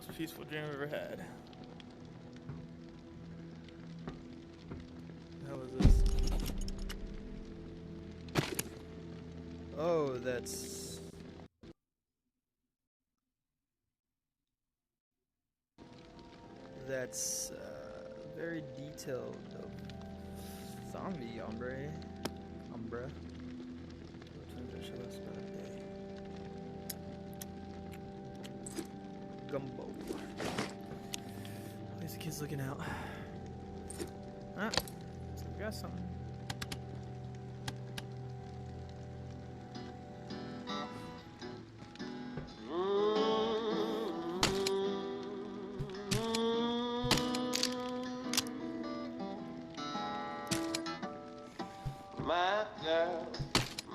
Most peaceful dream I've ever had. What the hell is this? Oh, that's very detailed. Zombie Umbra. Gumbo. Where's the kids looking out? Ah, we got something.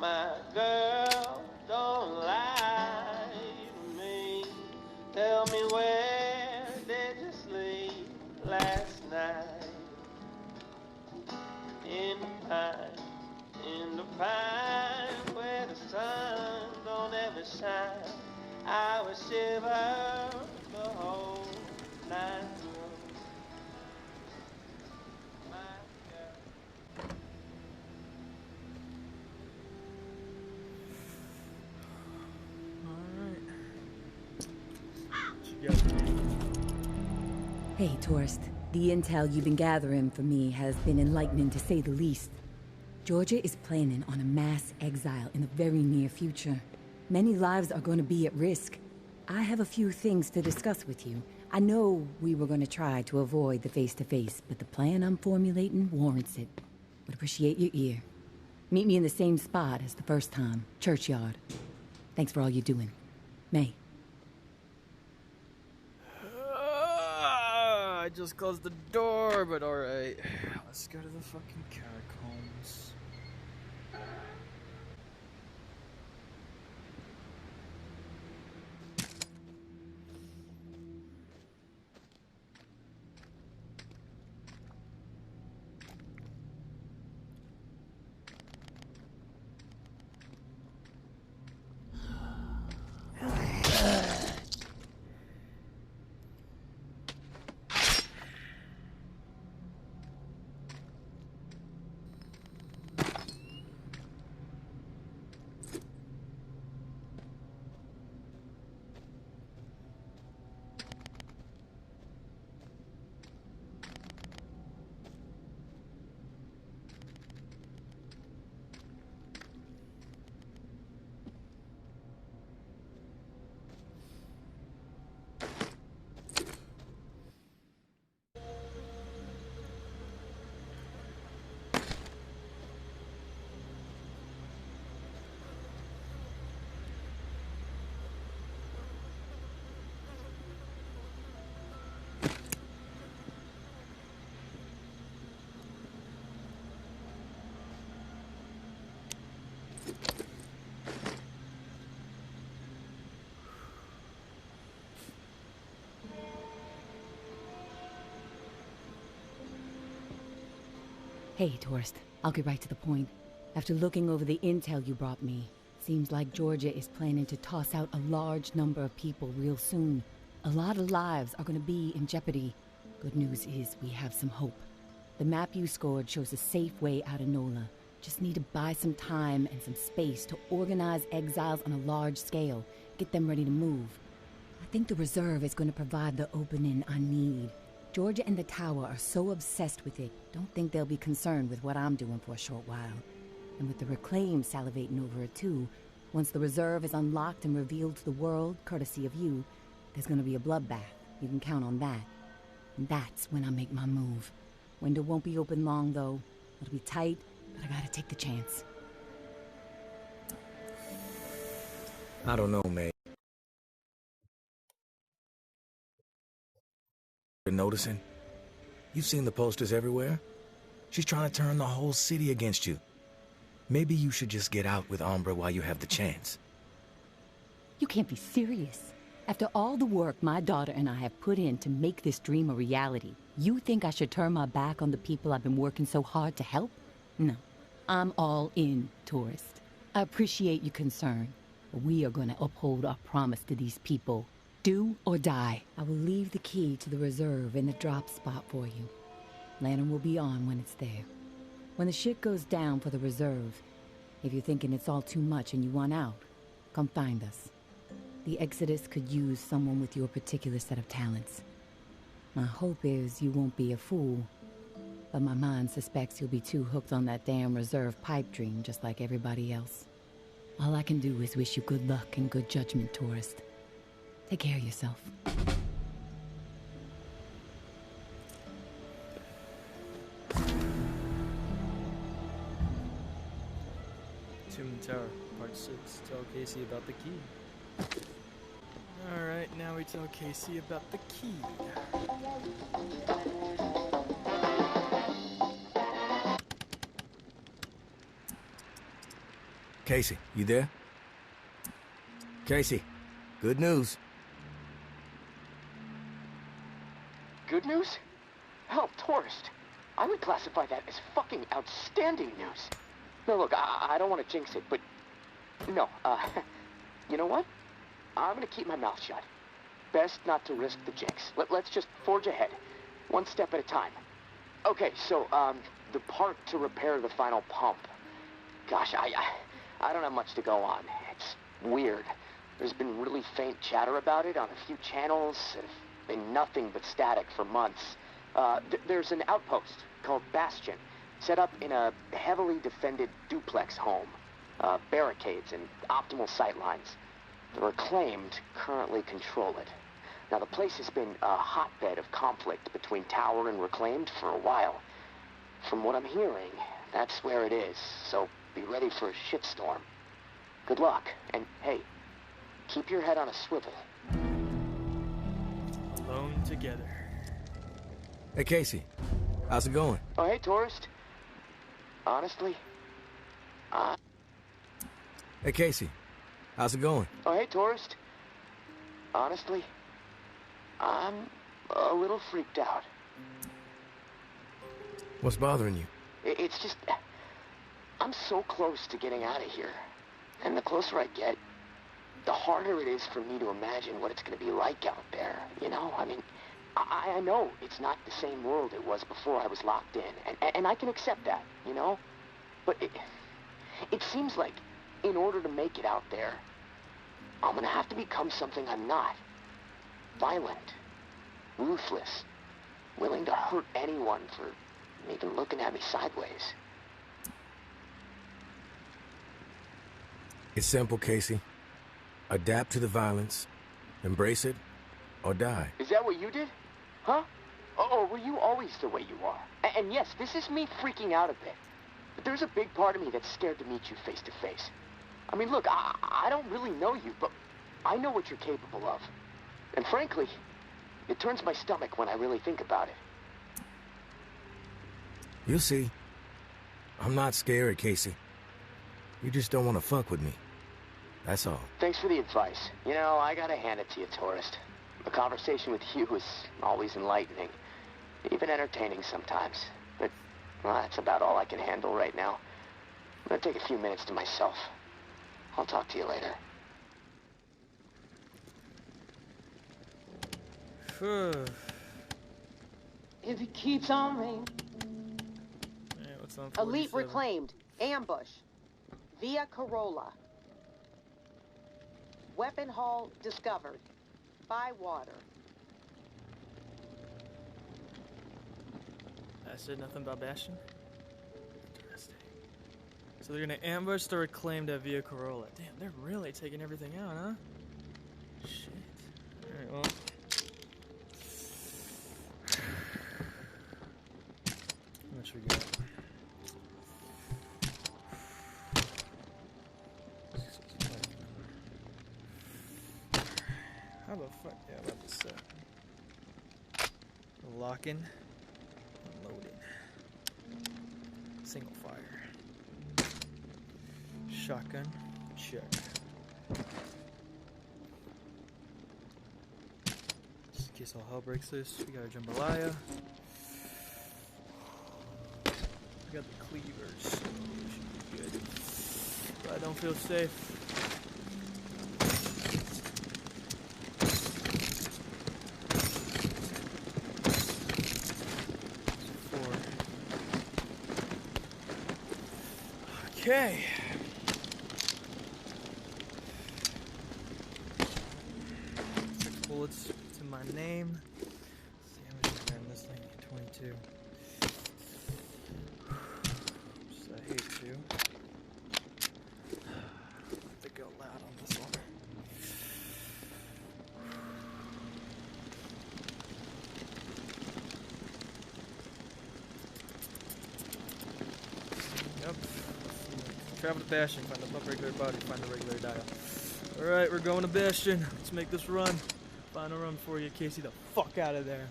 My girl, don't lie to me. Tell me, where did you sleep last night? In the pine, where the sun don't ever shine. I would shiver the whole night through. Hey, tourist. The intel you've been gathering for me has been enlightening to say the least. Georgia is planning on a mass exile in the very near future. Many lives are going to be at risk. I have a few things to discuss with you. I know we were going to try to avoid the face-to-face, but the plan I'm formulating warrants it. Would appreciate your ear. Meet me in the same spot as the first time, Churchyard. Thanks for all you're doing. May. I just closed the door, but alright. Let's go to the fucking catacombs. Hey, tourist. I'll get right to the point. After looking over the intel you brought me, seems like Georgia is planning to toss out a large number of people real soon. A lot of lives are going to be in jeopardy. Good news is we have some hope. The map you scored shows a safe way out of NOLA. Just need to buy some time and some space to organize exiles on a large scale, get them ready to move. I think the reserve is going to provide the opening I need. Georgia and the Tower are so obsessed with it, don't think they'll be concerned with what I'm doing for a short while. And with the Reclaim salivating over it too, once the reserve is unlocked and revealed to the world, courtesy of you, there's gonna be a bloodbath. You can count on that. And that's when I make my move. Window won't be open long, though. It'll be tight, but I gotta take the chance. I don't know, May. Been noticing? You've seen the posters everywhere. She's trying to turn the whole city against you. Maybe you should just get out with Umbra while you have the chance. You can't be serious. After all the work my daughter and I have put in to make this dream a reality, you think I should turn my back on the people I've been working so hard to help? No. I'm all in, tourist. I appreciate your concern, but we are going to uphold our promise to these people. Do or die. I will leave the key to the reserve in the drop spot for you. Lantern will be on when it's there. When the shit goes down for the reserve, if you're thinking it's all too much and you want out, come find us. The Exodus could use someone with your particular set of talents. My hope is you won't be a fool, but my mind suspects you'll be too hooked on that damn reserve pipe dream just like everybody else. All I can do is wish you good luck and good judgment, tourist. Take care of yourself. Tomb Tower, Part 6. Tell Casey about the key. Alright, now we tell Casey about the key. Casey, you there? Casey, good news. Good news? Hell, tourist. I would classify that as fucking outstanding news. No, look, I don't want to jinx it, but... No, you know what? I'm gonna keep my mouth shut. Best not to risk the jinx. Let's just forge ahead. One step at a time. Okay, so, the part to repair the final pump. Gosh, I don't have much to go on. It's weird. There's been really faint chatter about it on a few channels. It's been nothing but static for months. There's an outpost called Bastion, set up in a heavily defended duplex home. Barricades and optimal sightlines. The Reclaimed currently control it. Now, the place has been a hotbed of conflict between Tower and Reclaimed for a while. From what I'm hearing, that's where it is, so be ready for a shitstorm. Good luck, and hey, keep your head on a swivel. Alone together. Hey, Casey. How's it going? Oh, hey, tourist. Honestly, Hey, Casey. How's it going? Oh, hey, tourist. Honestly, I'm a little freaked out. What's bothering you? It's just... I'm so close to getting out of here. And the closer I get, the harder it is for me to imagine what it's going to be like out there, you know? I mean, I know it's not the same world it was before I was locked in, and I can accept that, you know? But it seems like in order to make it out there, I'm going to have to become something I'm not. Violent, ruthless, willing to hurt anyone for even looking at me sideways. It's simple, Casey. Adapt to the violence, embrace it, or die. Is that what you did? Huh? Or were you always the way you are? And yes, this is me freaking out a bit. But there's a big part of me that's scared to meet you face to face. I mean, look, I don't really know you, but I know what you're capable of. And frankly, it turns my stomach when I really think about it. You'll see. I'm not scared, Casey. You just don't want to fuck with me. That's all. Thanks for the advice. You know, I gotta hand it to you, tourist. A conversation with you is always enlightening. Even entertaining sometimes. But, well, that's about all I can handle right now. I'm gonna take a few minutes to myself. I'll talk to you later. If he keeps on me. Hey, what's on Elite 47? reclaimed. Ambush. Via Corolla. Weapon haul discovered. By water. I said nothing about Bastion? Interesting. So they're gonna ambush the Reclaimed at Via Corolla. Damn, they're really taking everything out, huh? Shit. Alright, well. How much we got? How the fuck? Yeah, about this locking, unloading, single fire, shotgun, check. Just in case all hell breaks loose, we got our jambalaya. We got the cleavers, so we should be good. But I don't feel safe. Okay. 6 bullets to my name. Let's see how much I got in this thing. 22. Just, I hate to. I have to go loud on this one. Yep. Travel to Bastion, find the pump regular body, find the regular dial. Alright, we're going to Bastion. Let's make this run. Final run for you, Casey. The fuck out of there.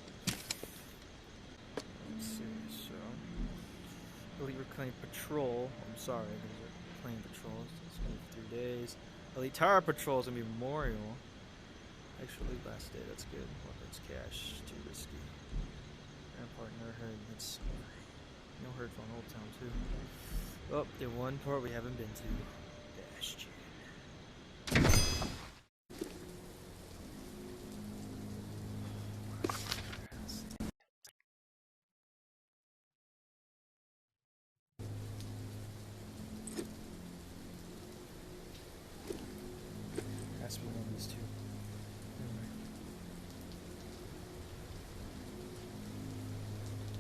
Let's see, so. Elite Reclaim Patrol. I'm sorry, these are Reclaim Patrols. It's gonna be 3 days. Elite Tower Patrol is gonna be Memorial. Actually, last day, that's good. Weapons cache, too risky. Rampart, no herd. That's no herd from Old Town, too. Oh, the one part we haven't been to. Bastion. Has to be one of these two.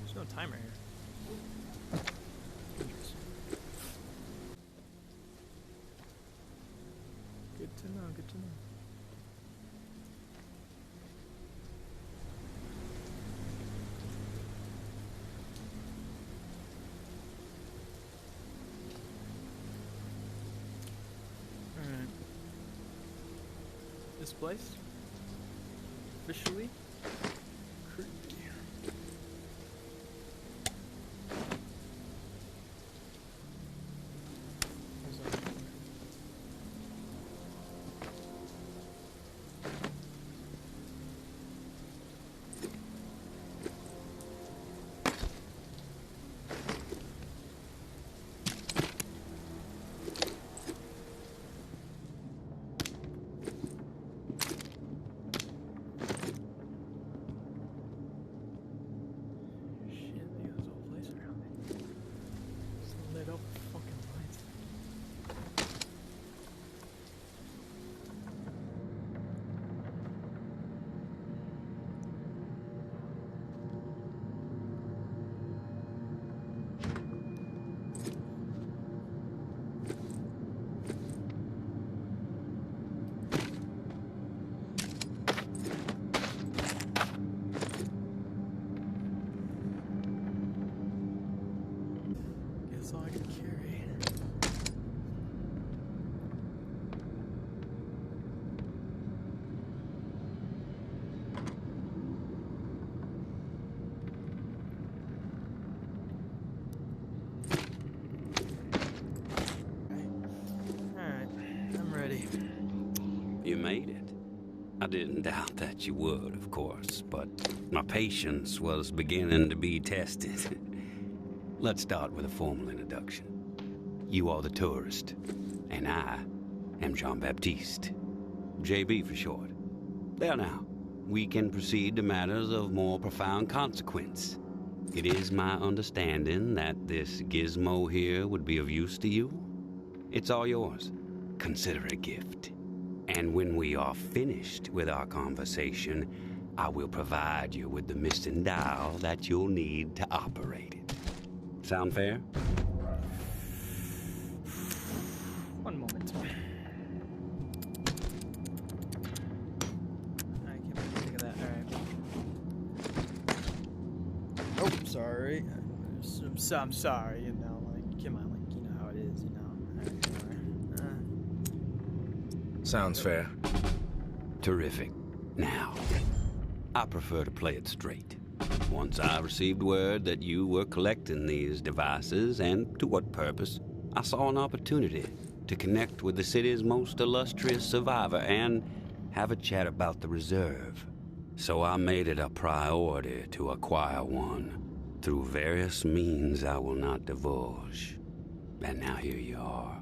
There's no timer here. Interesting. Good to know, good to know. Alright. This place? Officially? Creepy. How's that? Shit, they got this whole place around me. It's lit up with fucking lights. Guess all I can carry. Alright, I'm ready. You made it. I didn't doubt that you would, of course, but my patience was beginning to be tested. Let's start with a formal introduction. You are the tourist, and I am Jean-Baptiste. JB for short. There now, we can proceed to matters of more profound consequence. It is my understanding that this gizmo here would be of use to you. It's all yours. Consider it a gift. And when we are finished with our conversation, I will provide you with the missing dial that you'll need to operate it. Sound fair? One moment. I can't think of that. Alright. Oh, sorry. I'm sorry, you know, like, come on, like, you know how it is, you know. Sounds fair. Terrific. Now, I prefer to play it straight. Once I received word that you were collecting these devices, and to what purpose, I saw an opportunity to connect with the city's most illustrious survivor and have a chat about the reserve. So I made it a priority to acquire one through various means I will not divulge. And now here you are.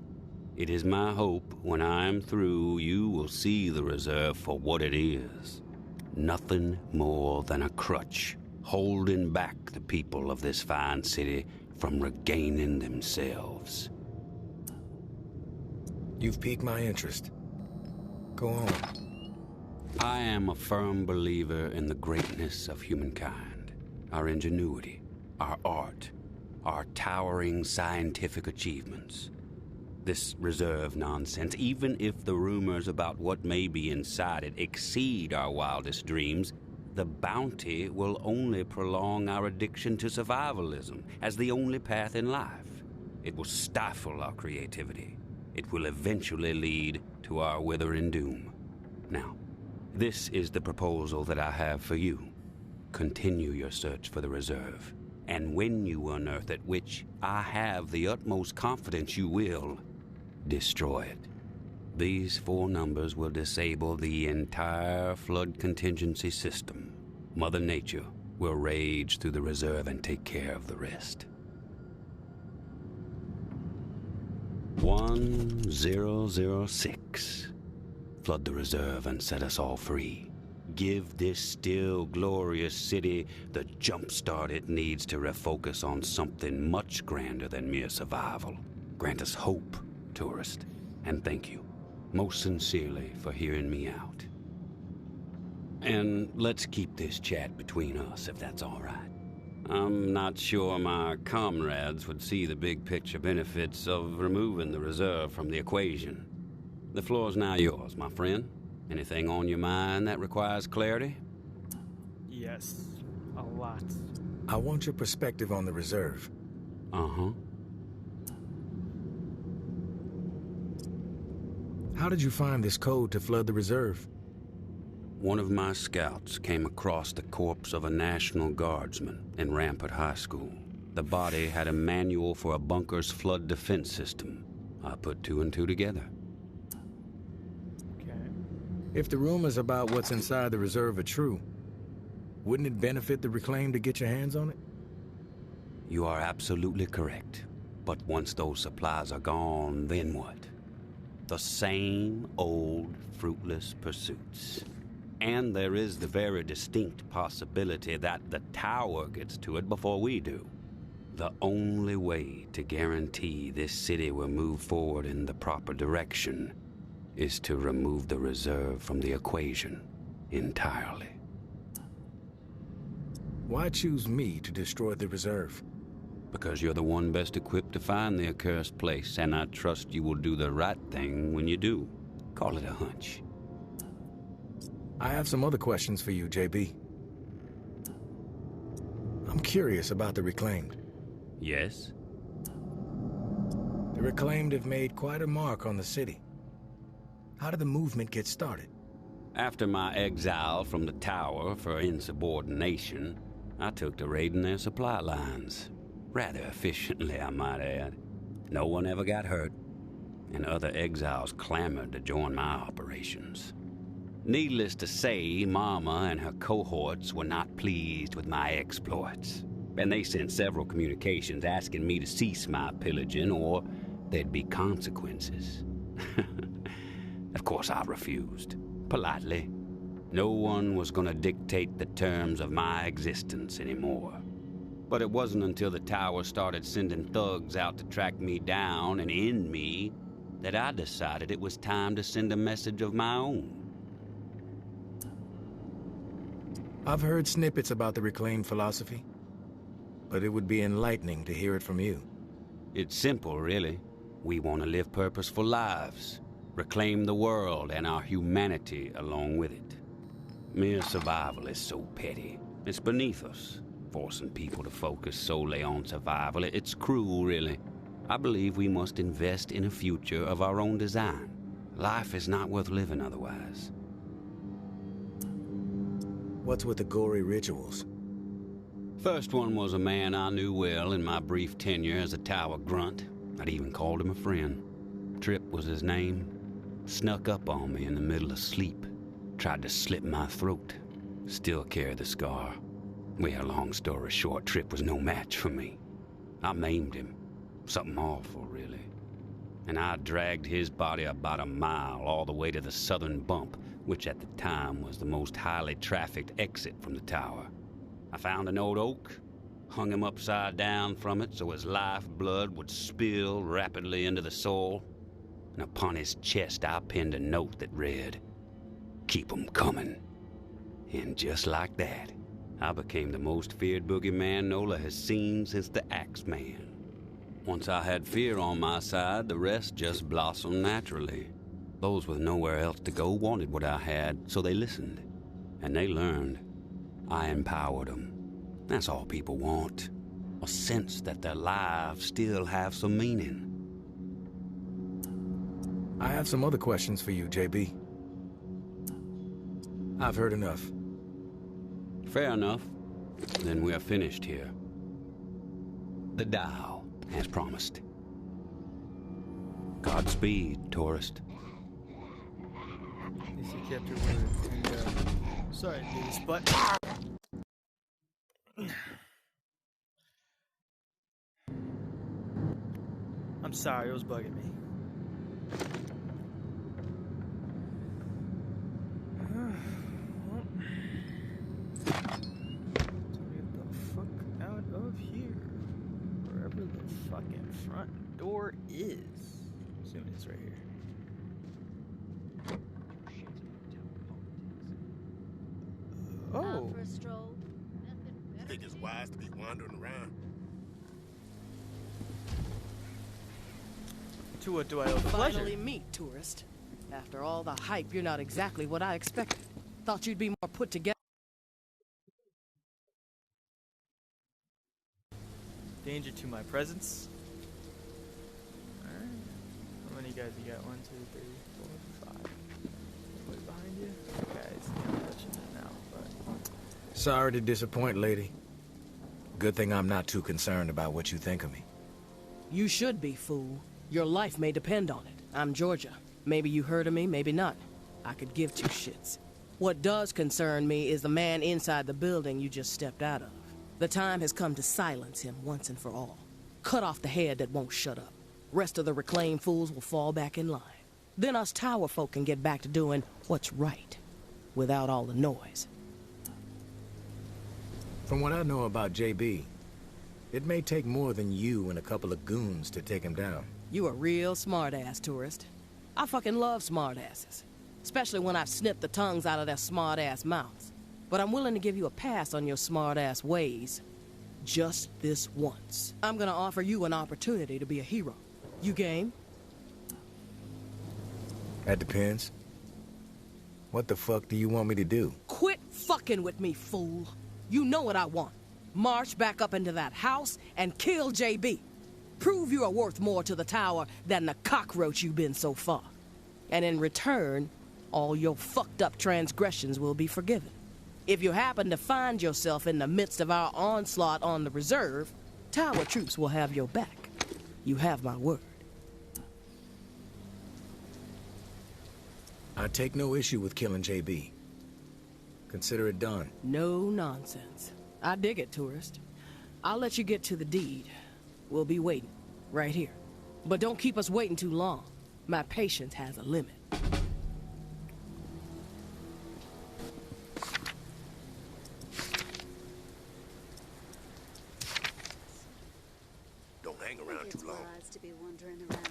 It is my hope when I am through, you will see the reserve for what it is. Nothing more than a crutch holding back the people of this fine city from regaining themselves. You've piqued my interest. Go on. I am a firm believer in the greatness of humankind, our ingenuity, our art, our towering scientific achievements. This reserve nonsense, even if the rumors about what may be inside it exceed our wildest dreams, the bounty will only prolong our addiction to survivalism as the only path in life. It will stifle our creativity. It will eventually lead to our withering doom. Now, this is the proposal that I have for you. Continue your search for the reserve, and when you unearth it, which I have the utmost confidence you will, destroy it. These 4 numbers will disable the entire flood contingency system. Mother Nature will rage through the reserve and take care of the rest. 1006. Flood the reserve and set us all free. Give this still glorious city the jump start it needs to refocus on something much grander than mere survival. Grant us hope, tourist, and thank you, most sincerely, for hearing me out. And let's keep this chat between us, if that's all right. I'm not sure my comrades would see the big picture benefits of removing the reserve from the equation. The floor's now yours, my friend. Anything on your mind that requires clarity? Yes, a lot. I want your perspective on the reserve. Uh-huh. How did you find this code to flood the reserve? One of my scouts came across the corpse of a National Guardsman in Rampart High School. The body had a manual for a bunker's flood defense system. I put 2 and 2 together. Okay. If the rumors about what's inside the reserve are true, wouldn't it benefit the Reclaim to get your hands on it? You are absolutely correct. But once those supplies are gone, then what? The same old fruitless pursuits. And there is the very distinct possibility that the tower gets to it before we do. The only way to guarantee this city will move forward in the proper direction is to remove the reserve from the equation entirely. Why choose me to destroy the reserve? Because you're the one best equipped to find the accursed place, and I trust you will do the right thing when you do. Call it a hunch. I have some other questions for you, JB. I'm curious about the Reclaimed. Yes? The Reclaimed have made quite a mark on the city. How did the movement get started? After my exile from the tower for insubordination, I took to raiding their supply lines. Rather efficiently, I might add. No one ever got hurt, and other exiles clamored to join my operations. Needless to say, Mama and her cohorts were not pleased with my exploits, and they sent several communications asking me to cease my pillaging or there'd be consequences. Of course, I refused, politely. No one was going to dictate the terms of my existence anymore. But it wasn't until the tower started sending thugs out to track me down and end me that I decided it was time to send a message of my own. I've heard snippets about the Reclaimed philosophy, but it would be enlightening to hear it from you. It's simple, really. We want to live purposeful lives, reclaim the world and our humanity along with it. Mere survival is so petty. It's beneath us, forcing people to focus solely on survival. It's cruel, really. I believe we must invest in a future of our own design. Life is not worth living otherwise. What's with the gory rituals? First one was a man I knew well in my brief tenure as a tower grunt. I'd even called him a friend. Tripp was his name. Snuck up on me in the middle of sleep. Tried to slit my throat. Still carry the scar. Well, long story short, Tripp was no match for me. I maimed him. Something awful, really. And I dragged his body about a mile all the way to the southern bump, which at the time was the most highly trafficked exit from the tower. I found an old oak, hung him upside down from it so his lifeblood would spill rapidly into the soil. and upon his chest I pinned a note that read, "Keep 'em coming." And just like that, I became the most feared boogeyman Nola has seen since the Axeman. Once I had fear on my side, the rest just blossomed naturally. Those with nowhere else to go wanted what I had, so they listened. And they learned. I empowered them. That's all people want. A sense that their lives still have some meaning. I have some other questions for you, JB. I've heard enough. Fair enough. Then we are finished here. The dial, as promised. Godspeed, tourist. At least you kept your word. And, sorry, dudes, but I'm sorry, it was bugging me. Get the fuck out of here. Wherever the fucking front door is. Assuming it's right here. Oh. For a stroll. You think it's wise to be wandering around? To what do I owe the pleasure? Finally meet, tourist. After all the hype, you're not exactly what I expected. Thought you'd be more put together. Danger to my presence. Alright. How many guys you got? 1, 2, 3, 4, 5. Anybody behind you? Guys, I'm touching it now, but... Sorry to disappoint, lady. Good thing I'm not too concerned about what you think of me. You should be, fool. Your life may depend on it. I'm Georgia. Maybe you heard of me, maybe not. I could give two shits. What does concern me is the man inside the building you just stepped out of. The time has come to silence him once and for all. Cut off the head that won't shut up. Rest of the reclaimed fools will fall back in line. Then us tower folk can get back to doing what's right, without all the noise. From what I know about JB, it may take more than you and a couple of goons to take him down. You a real smart-ass, tourist. I fucking love smart-asses. Especially when I've snipped the tongues out of their smart-ass mouths. But I'm willing to give you a pass on your smart-ass ways. Just this once. I'm gonna offer you an opportunity to be a hero. You game? That depends. What the fuck do you want me to do? Quit fucking with me, fool. You know what I want. March back up into that house and kill JB. Prove you are worth more to the tower than the cockroach you've been so far. And in return, all your fucked up transgressions will be forgiven. If you happen to find yourself in the midst of our onslaught on the reserve, tower troops will have your back. You have my word. I take no issue with killing JB. Consider it done. No nonsense. I dig it, tourist. I'll let you get to the deed. We'll be waiting, right here. But don't keep us waiting too long. My patience has a limit. Don't hang around too long. It's wise to be wandering around.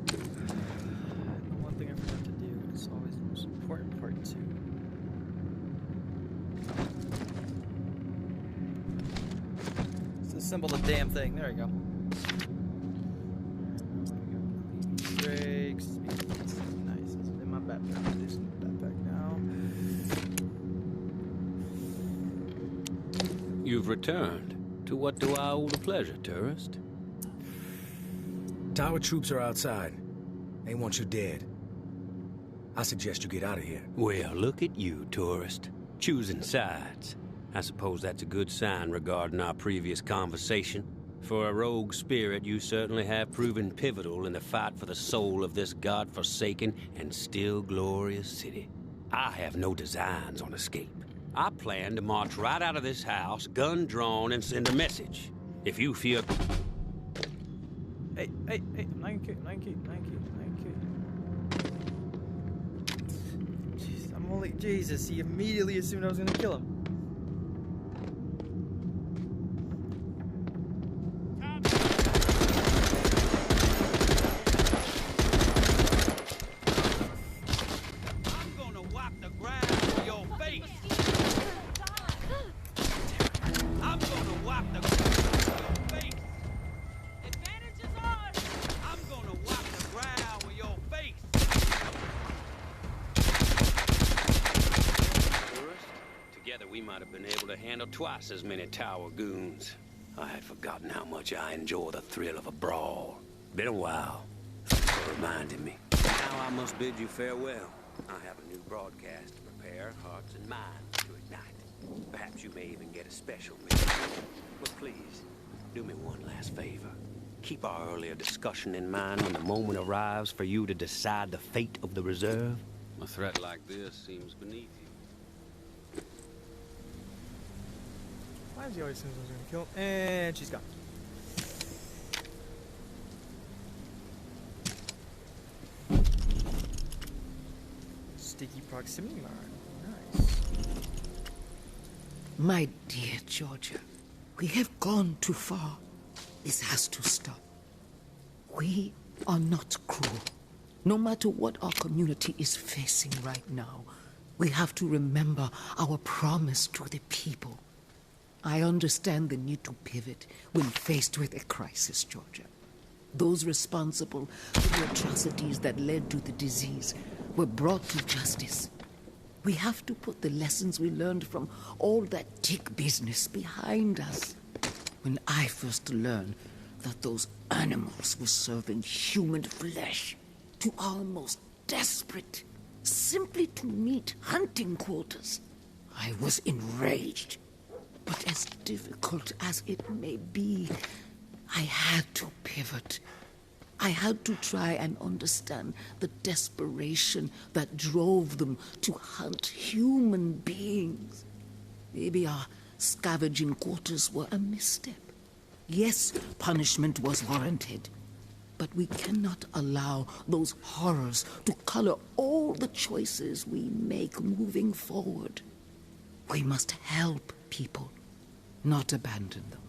The one thing I forgot to do is always the most important part too. Let's assemble the damn thing. There we go. Brakes. Nice. This is in my backpack. This is in my backpack now. You've returned. To what do I owe the pleasure, tourist? Tower troops are outside. They want you dead. I suggest you get out of here. Well, look at you, tourist. Choosing sides. I suppose that's a good sign regarding our previous conversation. For a rogue spirit, you certainly have proven pivotal in the fight for the soul of this godforsaken and still glorious city. I have no designs on escape. I plan to march right out of this house, gun drawn, and send a message. If you feel... Hey, 9K. Jeez, I'm only... Jesus, he immediately assumed I was gonna kill him. handle twice as many tower goons. I had forgotten how much I enjoy the thrill of a brawl. Been a while. Reminded me. Now I must bid you farewell. I have a new broadcast to prepare hearts and minds to ignite. Perhaps you may even get a special mission. But please, do me one last favor. Keep our earlier discussion in mind when the moment arrives for you to decide the fate of the reserve. A threat like this seems beneath you. Why does he always think I was gonna kill him? And she's gone. Sticky proximity mine. Nice. My dear Georgia, we have gone too far. This has to stop. We are not cruel. No matter what our community is facing right now, we have to remember our promise to the people. I understand the need to pivot when faced with a crisis, Georgia. Those responsible for the atrocities that led to the disease were brought to justice. We have to put the lessons we learned from all that tick business behind us. When I first learned that those animals were serving human flesh to our most desperate, simply to meet hunting quotas, I was enraged. But as difficult as it may be, I had to pivot. I had to try and understand the desperation that drove them to hunt human beings. Maybe our scavenging quarters were a misstep. Yes, punishment was warranted, but we cannot allow those horrors to color all the choices we make moving forward. We must help people, not abandon them.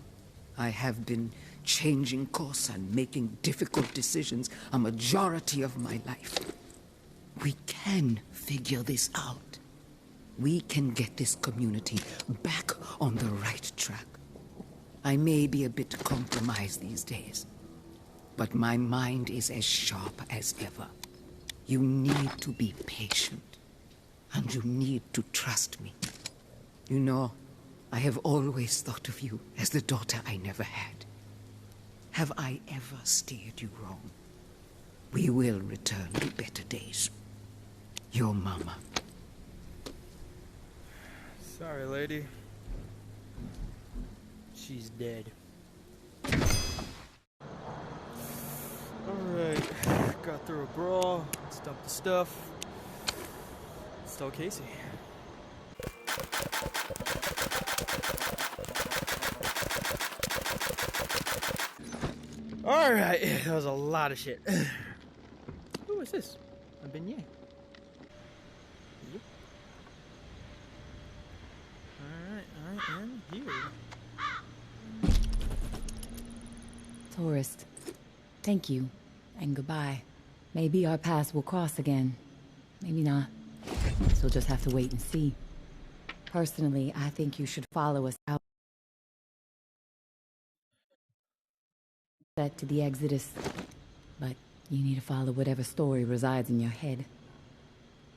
I have been changing course and making difficult decisions a majority of my life. We can figure this out. We can get this community back on the right track. I may be a bit compromised these days, but my mind is as sharp as ever. You need to be patient, and you need to trust me. You know, I have always thought of you as the daughter I never had. Have I ever steered you wrong? We will return to better days. Your mama. Sorry, lady. She's dead. Alright. Got through a brawl. Let's dump the stuff. Let's tell Casey. Alright. That was a lot of shit. Who is this? A beignet. Yep. Alright, I am here. Tourist, thank you, and goodbye. Maybe our paths will cross again. Maybe not. So we'll just have to wait and see. Personally, I think you should follow us out to the Exodus. But you need to follow whatever story resides in your head.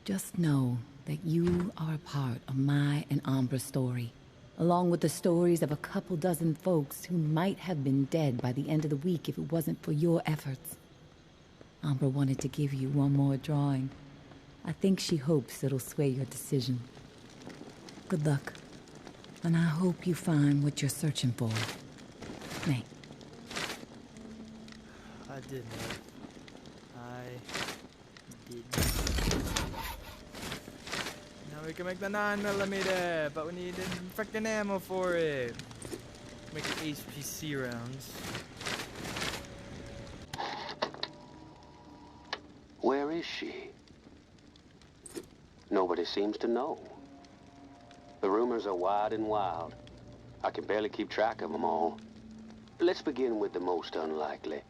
Just know that you are a part of my and Ambra's story, along with the stories of a couple dozen folks who might have been dead by the end of the week if it wasn't for your efforts. Ambra wanted to give you one more drawing. I think she hopes it'll sway your decision. Good luck, and I hope you find what you're searching for. May. I did not. I did. Now we can make the 9mm, but we need freaking ammo for it. Make it HPC rounds. Where is she? Nobody seems to know. The rumors are wide and wild. I can barely keep track of them all. Let's begin with the most unlikely.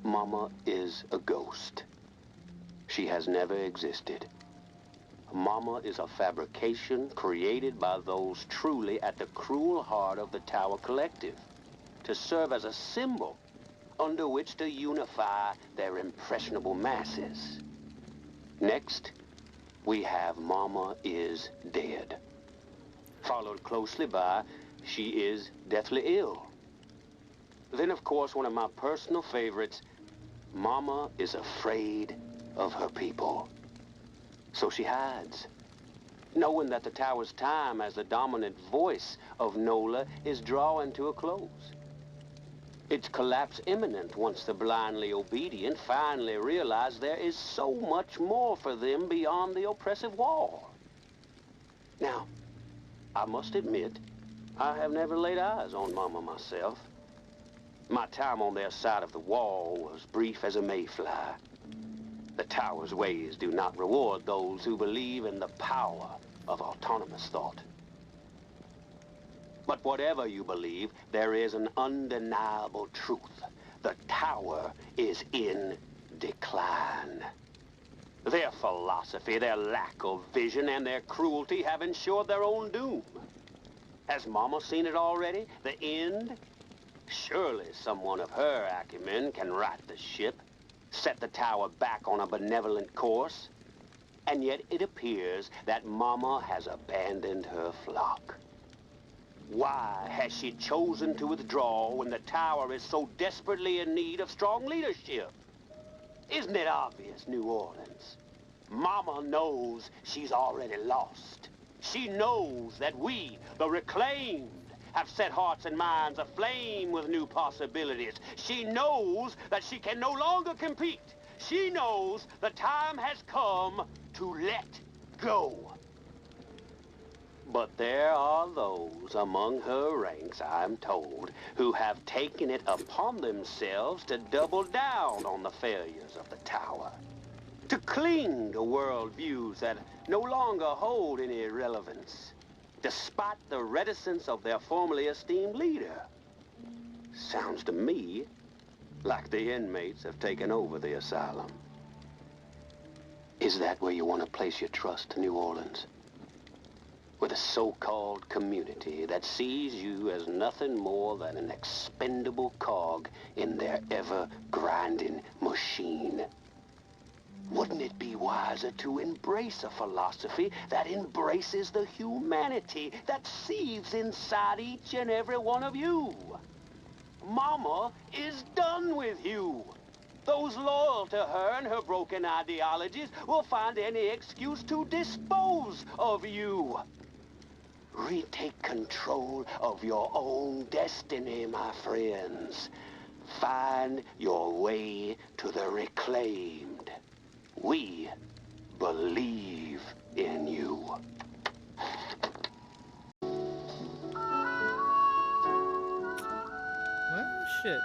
Mama is a ghost. She has never existed. Mama is a fabrication created by those truly at the cruel heart of the Tower Collective to serve as a symbol under which to unify their impressionable masses. Next, we have Mama is dead. followed closely by she is deathly ill. Then, of course, one of my personal favorites, Mama is afraid of her people. So she hides, knowing that the tower's time as the dominant voice of Nola is drawing to a close. Its collapse imminent once the blindly obedient finally realize there is so much more for them beyond the oppressive wall. Now, I must admit, I have never laid eyes on Mama myself. My time on their side of the wall was brief as a mayfly. The tower's ways do not reward those who believe in the power of autonomous thought. But whatever you believe, there is an undeniable truth. The tower is in decline. Their philosophy, their lack of vision, and their cruelty have ensured their own doom. Has Mama seen it already? The end? Surely someone of her acumen can right the ship, set the tower back on a benevolent course. And yet it appears that Mama has abandoned her flock. Why has she chosen to withdraw when the tower is so desperately in need of strong leadership? Isn't it obvious, New Orleans? Mama knows she's already lost. She knows that we, the reclaimed, have set hearts and minds aflame with new possibilities. She knows that she can no longer compete. She knows the time has come to let go. But there are those among her ranks, I'm told, who have taken it upon themselves to double down on the failures of the tower, to cling to worldviews that no longer hold any relevance, despite the reticence of their formerly esteemed leader. Sounds to me like the inmates have taken over the asylum. Is that where you want to place your trust, New Orleans? With a so-called community that sees you as nothing more than an expendable cog in their ever-grinding machine? Wouldn't it be wiser to embrace a philosophy that embraces the humanity that seethes inside each and every one of you? Mama is done with you. Those loyal to her and her broken ideologies will find any excuse to dispose of you. Retake control of your own destiny, my friends. Find your way to the reclaimed. We believe in you. Well, shit.